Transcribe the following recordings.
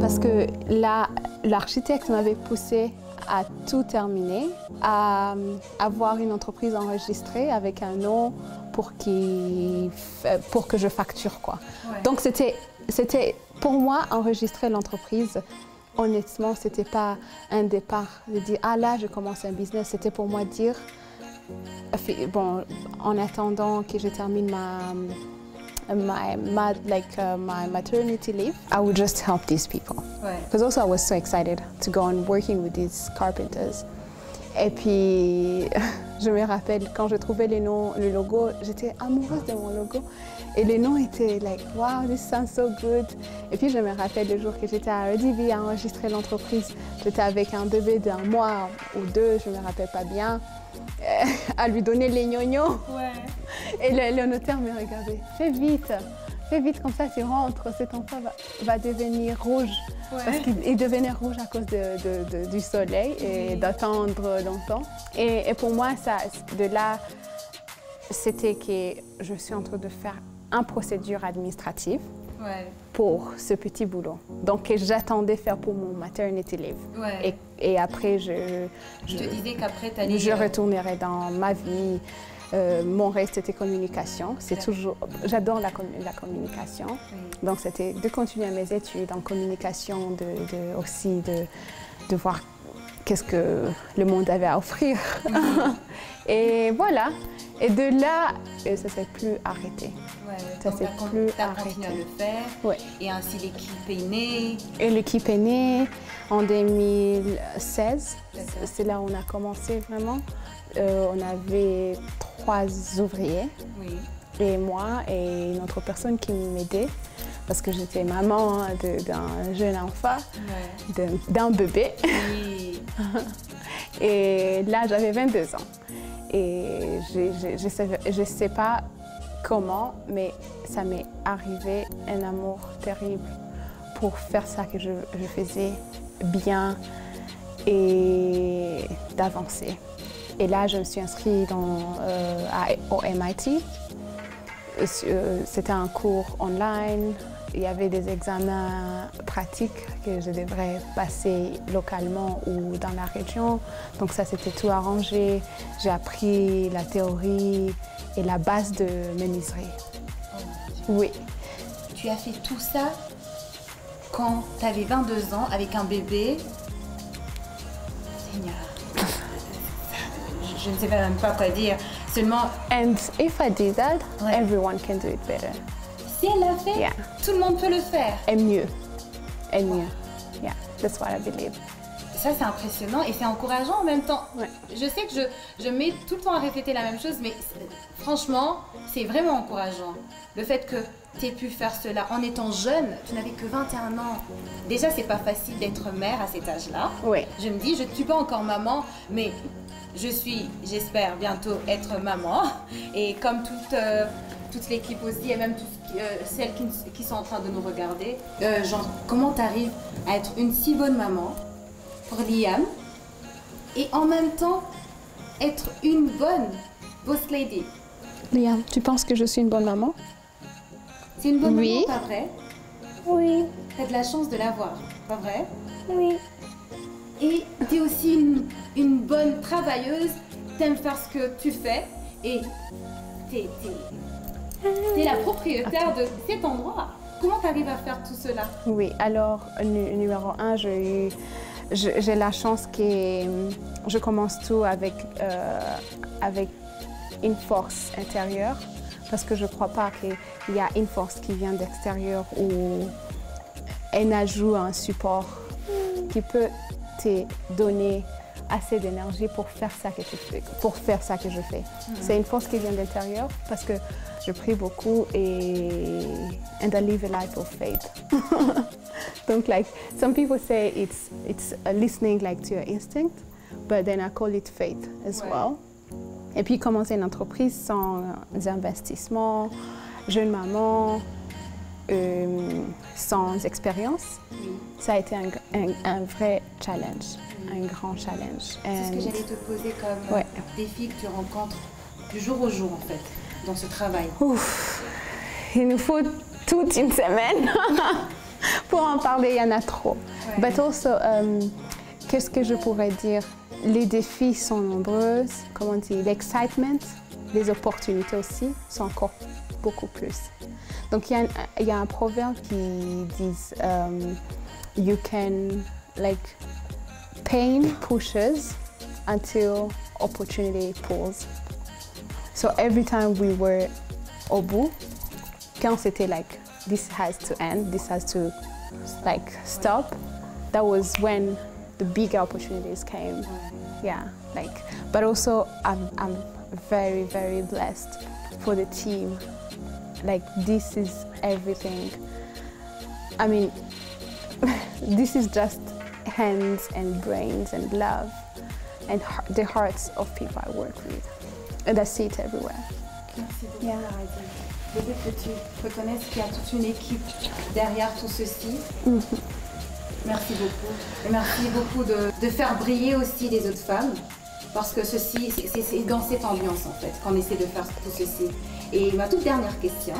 parce que l'architecte m'avait poussé à tout terminer, à avoir une entreprise enregistrée avec un nom pour que je facture, quoi. Ouais. Donc c'était pour moi enregistrer l'entreprise. Honnêtement, c'était pas un départ de dire ah là je commence un business. C'était pour moi dire bon, en attendant que je termine my maternity leave, I would just help these people. Because also I was so excited to go on working with these carpenters. Et puis, je me rappelle, quand je trouvais le logo, j'étais amoureuse de mon logo. Et le nom était like, wow, this sounds so good. Et puis, je me rappelle le jour que j'étais à RDB à enregistrer l'entreprise. J'étais avec un bébé d'1 mois ou 2, je ne me rappelle pas bien, à lui donner les gnognos. Ouais. Et le notaire me regardait, fais vite, comme ça tu rentres, cet enfant va devenir rouge. Ouais. Parce qu'il devenait rouge à cause du soleil et d'attendre longtemps. Et pour moi, de là, c'était que je suis en train de faire une procédure administrative pour ce petit boulot. Donc, j'attendais faire pour mon maternity leave. Ouais. Et après, je te disais qu'après, tu allais... Je retournerai dans ma vie. Mon reste, c'était communication. C'est toujours... J'adore la communication. Oui. Donc, c'était de continuer mes études en communication, aussi de voir qu'est-ce que le monde avait à offrir. Oui. Et voilà. Et de là, ça ne s'est plus arrêté. Ouais, ça s'est plus arrêté. Tu as continué à le faire. Ouais. Et ainsi, l'équipe est née. Et l'équipe est née en 2016. C'est là où on a commencé vraiment. On avait 3 ouvriers, oui. Et moi et une autre personne qui m'aidait parce que j'étais maman d'un jeune enfant, ouais. D'un bébé. Oui. Et là, j'avais 22 ans. Et je ne sais pas comment, mais ça m'est arrivé un amour terrible pour faire ça que je faisais bien et d'avancer. Et là, je me suis inscrite au MIT. C'était un cours online. Il y avait des examens pratiques que je devrais passer localement ou dans la région. Donc ça, c'était tout arrangé. J'ai appris la théorie et la base de menuiserie. Oui. Tu as fait tout ça quand tu avais 22 ans avec un bébé. Seigneur. Je ne sais même pas quoi dire. Seulement. And if I do that, everyone can do it better. Si elle l'a fait, yeah. Tout le monde peut le faire. Et mieux. Et mieux. Yeah, that's what I believe. Ça, c'est impressionnant et c'est encourageant en même temps. Ouais. Je sais que je mets tout le temps à répéter la même chose, mais franchement, c'est vraiment encourageant. Le fait que tu aies pu faire cela en étant jeune, tu n'avais que 21 ans. Déjà, c'est pas facile d'être mère à cet âge-là. Oui. Je me dis, je ne suis pas encore maman, mais j'espère bientôt être maman. Et comme toute l'équipe aussi, et même celles qui sont en train de nous regarder, genre, comment tu arrives à être une si bonne maman pour Liam et en même temps être une bonne boss lady? Liam, tu penses que je suis une bonne maman? C'est une bonne maman, pas vrai? Oui. Tu as de la chance de l'avoir, pas vrai? Oui. Et tu es aussi une bonne travailleuse, tu aimes faire ce que tu fais et tu es la propriétaire de cet endroit. Comment tu arrives à faire tout cela? Oui, alors numéro 1, j'ai la chance que je commence tout avec une force intérieure parce que je ne crois pas qu'il y a une force qui vient d'extérieur ou un ajout, un support qui peut te donner assez d'énergie pour faire ça que tu fais, pour faire ça que je fais. C'est une force qui vient d'intérieur parce que je prie beaucoup and I live a life of faith. Donc, like some people say it's listening like to your instinct, but then I call it faith as well. Et puis commencer une entreprise sans investissement, jeune maman, sans expérience, ça a été un vrai challenge, un grand challenge. C'est ce que j'allais te poser comme défi que tu rencontres du jour au jour en fait, dans ce travail. Ouf, il nous faut toute une semaine Pour en parler, il y en a trop. Ouais. But also, qu'est-ce que je pourrais dire? Les défis sont nombreux, comment on dit, l'excitement, les opportunités aussi sont encore beaucoup plus. Donc il y a un proverbe qui dit you can, like, pain pushes until opportunity pulls. So every time we were au bout, quand c'était like this has to end, this has to like stop, that was when the bigger opportunities came. Yeah, like, but also I'm very, very blessed for the team. Like, this is everything. I mean, this is just hands and brains and love and the hearts of people I work with. And I see it everywhere. Merci beaucoup, Paradis. Peut-être que tu reconnaisses qu'il y a toute une équipe derrière tout ceci. Merci beaucoup. Et merci beaucoup de faire briller aussi les autres femmes. Parce que ceci, c'est dans cette ambiance en fait qu'on essaie de faire tout ceci. Et ma toute dernière question,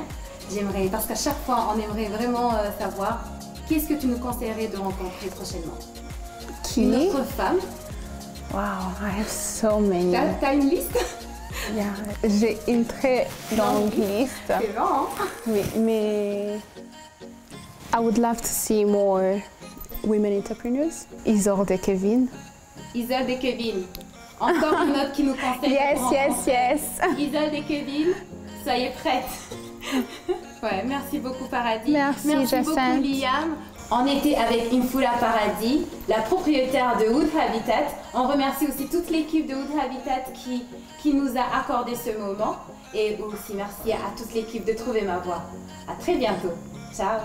j'aimerais, parce qu'à chaque fois on aimerait vraiment savoir, qu'est-ce que tu nous conseillerais de rencontrer prochainement? Qui? Une autre femme. Wow, I have so many. T'as une liste? Yeah, j'ai une très longue liste. C'est long, hein? Oui, mais I would love to see more women entrepreneurs. Isolde et Kevin. Isolde et Kevin. Encore une autre qui nous conseille. Yes. Isolde et Kevin, soyez prêtes. Ouais, merci beaucoup Paradis. Merci beaucoup Jacinthe. Liam. On était avec Mfula Paradis, la propriétaire de Wood Habitat. On remercie aussi toute l'équipe de Wood Habitat qui nous a accordé ce moment. Et aussi merci à toute l'équipe de Trouver ma voix. À très bientôt. Ciao.